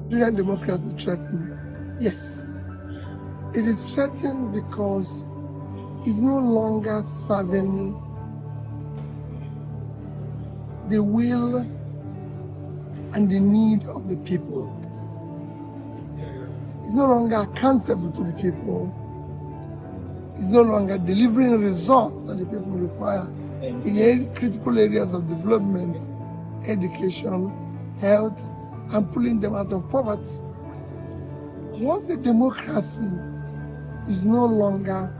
Nigerian democracy threatened? Yes. It is threatened because it's no longer serving the will and the need of the people. It's no longer accountable to the people. It's no longer delivering results that the people require in critical areas of development, education, health, and pulling them out of poverty. Once the democracy is no longer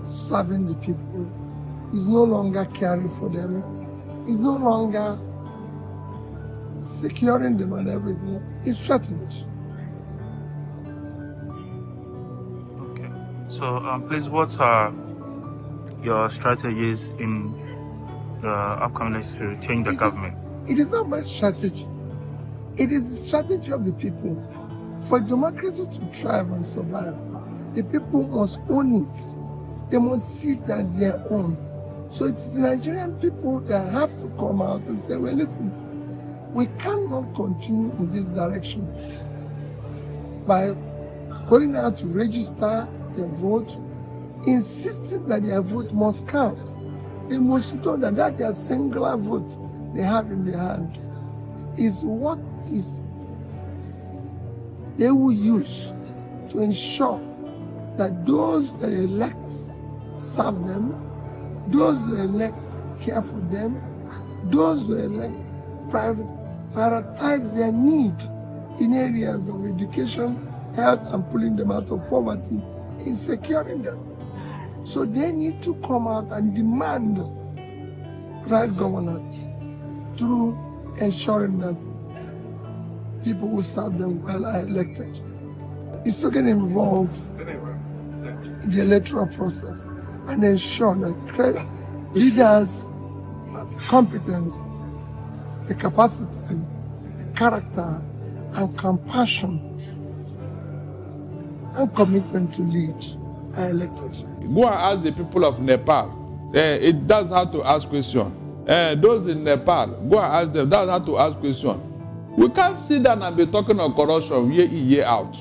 serving the people, is no longer caring for them, is no longer securing them and everything, it's threatened. Okay. So, please, what are your strategies in the upcoming days to change the government? It is not my strategy. It is the strategy of the people. For democracy to thrive and survive, the people must own it. They must see it as their own. So it is Nigerian people that have to come out and say, well, listen, we cannot continue in this direction by going out to register their vote, insisting that their vote must count. They must know that their singular vote they have in their hand is what is they will use to ensure that those that elect serve them, those who elect care for them, those who elect prioritize their need in areas of education, health, and pulling them out of poverty, in securing them. So they need to come out and demand right governance through ensuring that people who serve them well are elected. It's still going to involve the electoral process and ensure that leaders have competence, the capacity, the character, and compassion and commitment to lead are elected. Go and ask the people of Nepal. It does have to ask questions. Those in Nepal, go and ask them. That's how to ask questions. We can't sit down and be talking of corruption year in, year out.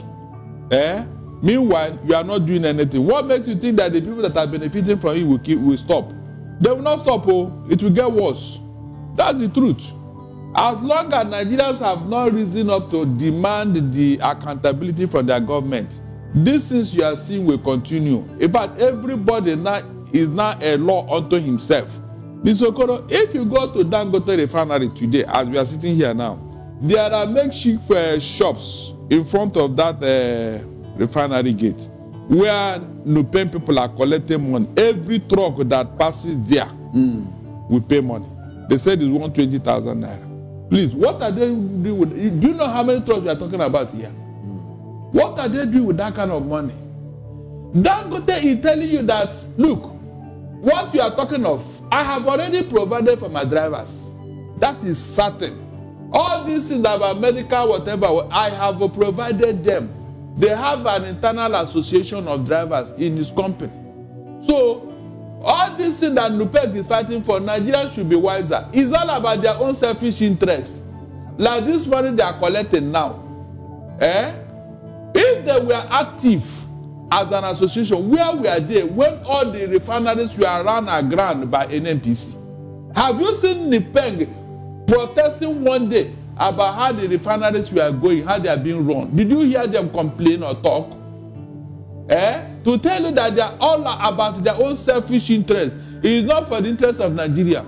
Meanwhile, you are not doing anything. What makes you think that the people that are benefiting from it will stop? They will not stop. It will get worse. That's the truth. As long as Nigerians have not risen up to demand the accountability from their government, these things you are seeing will continue. In fact, everybody now is now a law unto himself. Mr. Okoro, if you go to Dangote refinery today, as we are sitting here now, there are makeshift shops in front of that refinery gate where Nupen people are collecting money. Every truck that passes there will pay money. They said it's 120,000 naira. Please, what are they doing with it? Do you know how many trucks we are talking about here? What are they doing with that kind of money? Dangote is telling you that, look, what you are talking of, I have already provided for my drivers. That is certain. All these things about medical, whatever, I have provided them. They have an internal association of drivers in this company. So, all these things that NUPEC is fighting for, Nigerians should be wiser. It's all about their own selfish interests. Like this money they are collecting now. If they were active as an association, where were they when all the refineries were run aground by NNPC? Have you seen NIPEG protesting one day about how the refineries were going, how they are being run? Did you hear them complain or talk? To tell you that they are all about their own selfish interest. It is not for the interest of Nigeria.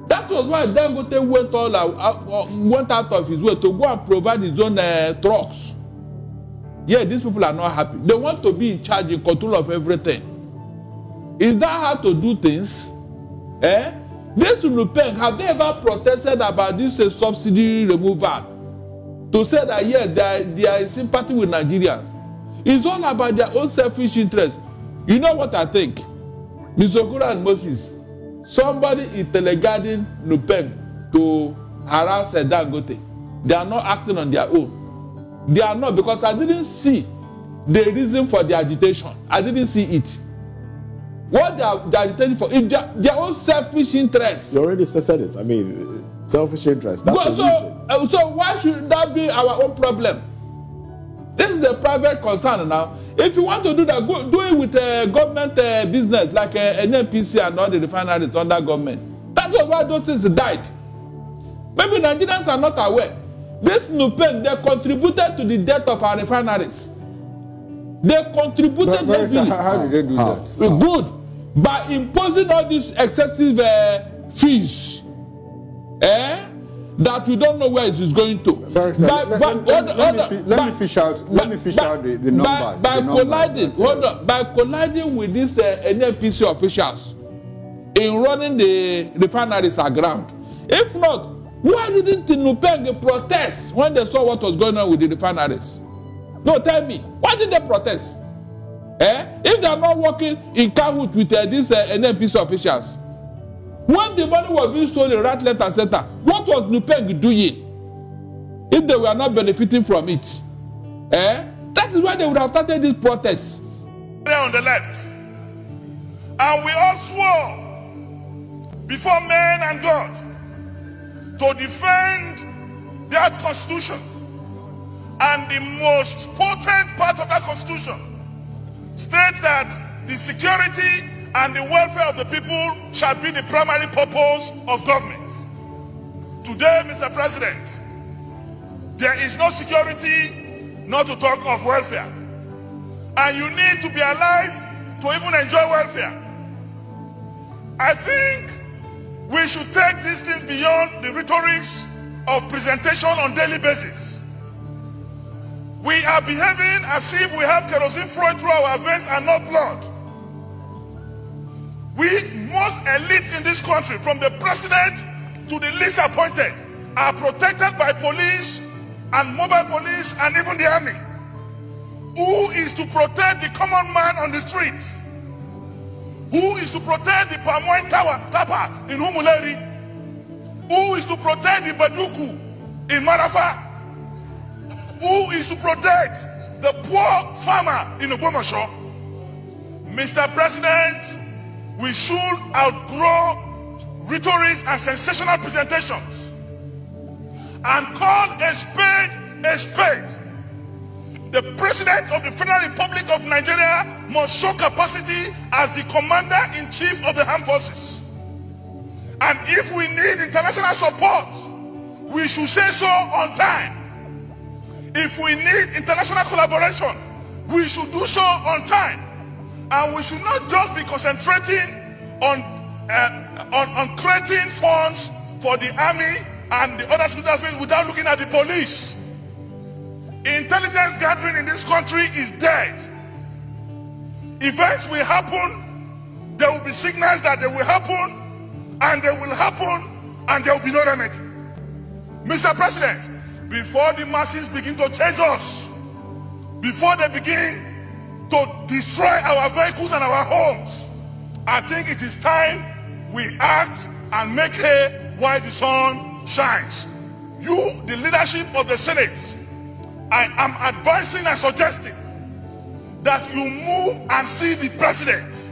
That was why Dangote went out of his way to go and provide his own trucks. Yeah, these people are not happy. They want to be in charge, in control of everything. Is that how to do things? This Nupeng, have they ever protested about this subsidy removal? To say that, yes, they are in sympathy with Nigerians. It's all about their own selfish interest. You know what I think? Mr. Okoro and Moses, somebody is teleguiding Nupeng to harass Dangote. They are not acting on their own. They are not, because I didn't see the reason for the agitation. I didn't see it. What they are agitating for is their own selfish interests. You already said it. I mean, Selfish interest. That's a reason. So why should that be our own problem? This is a private concern now. If you want to do that, go do it with government business like NNPC and all the refineries under government. That was why those things died. Maybe Nigerians are not aware. This NUPEN, they contributed to the death of our refineries. They contributed heavily. How did they do that? Good. By imposing all these excessive fees. That we don't know where it is going to. Let me fish out the numbers. By colliding with these NNPC officials in running the refineries aground. If not, why didn't the NUPEN protest when they saw what was going on with the refineries? No, tell me, why did they protest? If they are not working in cahoots with these NNPC officials, when the money was being stolen right, left, and center, what was NUPEN doing if they were not benefiting from it? That is why they would have started this protest. There on the left. And we all swore before men and God to defend that constitution. And the most potent part of that constitution states that the security and the welfare of the people shall be the primary purpose of government. Today, Mr. President, there is no security, not to talk of welfare. And you need to be alive to even enjoy welfare. I think we should take these things beyond the rhetorics of presentation on daily basis. We are behaving as if we have kerosene flowing through our veins and not blood. We, most elites in this country, from the president to the least appointed, are protected by police and mobile police and even the army. Who is to protect the common man on the streets? Who is to protect the palm wine tapper in Humuleri? Who is to protect the Baduku in Marafa? Who is to protect the poor farmer in Ogbomoso? Mr. President, we should outgrow rhetorics and sensational presentations and call a spade a spade. The President of the Federal Republic of Nigeria must show capacity as the Commander-in-Chief of the Armed Forces. And if we need international support, we should say so on time. If we need international collaboration, we should do so on time. And we should not just be concentrating on creating funds for the army and the other security without looking at the police. Intelligence gathering in this country is dead. Events will happen, there will be signals that they will happen, and they will happen, and there will be no remedy. Mr. President, before the masses begin to chase us, before they begin to destroy our vehicles and our homes, I think it is time we act and make hay while the sun shines. You, the leadership of the Senate, I am advising and suggesting that you move and see the president.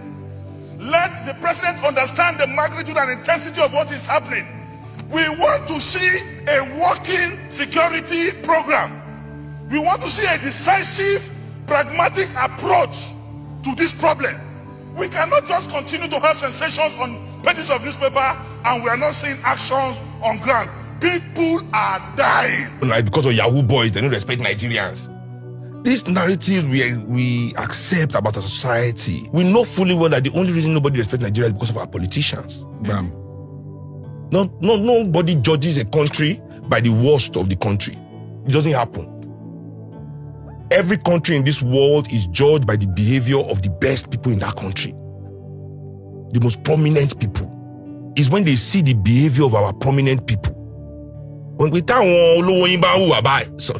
Let the president understand the magnitude and intensity of what is happening. We want to see a working security program. We want to see a decisive, pragmatic approach to this problem. We cannot just continue to have sensations on pages of newspaper and we are not seeing actions on ground. People are dying. Like because of Yahoo boys, they don't respect Nigerians. These narratives we accept about our society, we know fully well that the only reason nobody respects Nigeria is because of our politicians. Bam. Nobody judges a country by the worst of the country. It doesn't happen. Every country in this world is judged by the behavior of the best people in that country. The most prominent people. Is when they see the behavior of our prominent people. When we tell so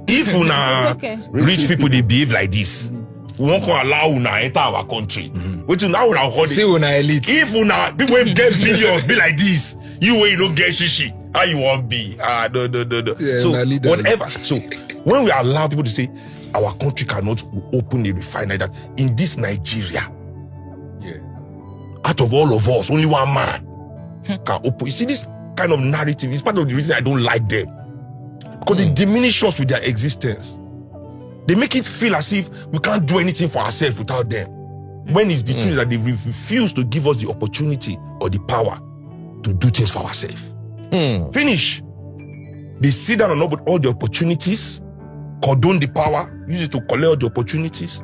if una rich people they behave like this, we won't allow una enter our country. Which now una call elite. If una people get billions be like this, you don't get shishi. How you want be? No. Yeah, so whatever. So when we allow people to say our country cannot open a refinery, that in this Nigeria, yeah, out of all of us, only one man can open. You see, this kind of narrative. It's part of the reason I don't like them. Because they diminish us with their existence. They make it feel as if we can't do anything for ourselves without them. When it's the truth that they refuse to give us the opportunity or the power to do things for ourselves. Finish. They sit down on all the opportunities, cordon the power, use it to collect all the opportunities,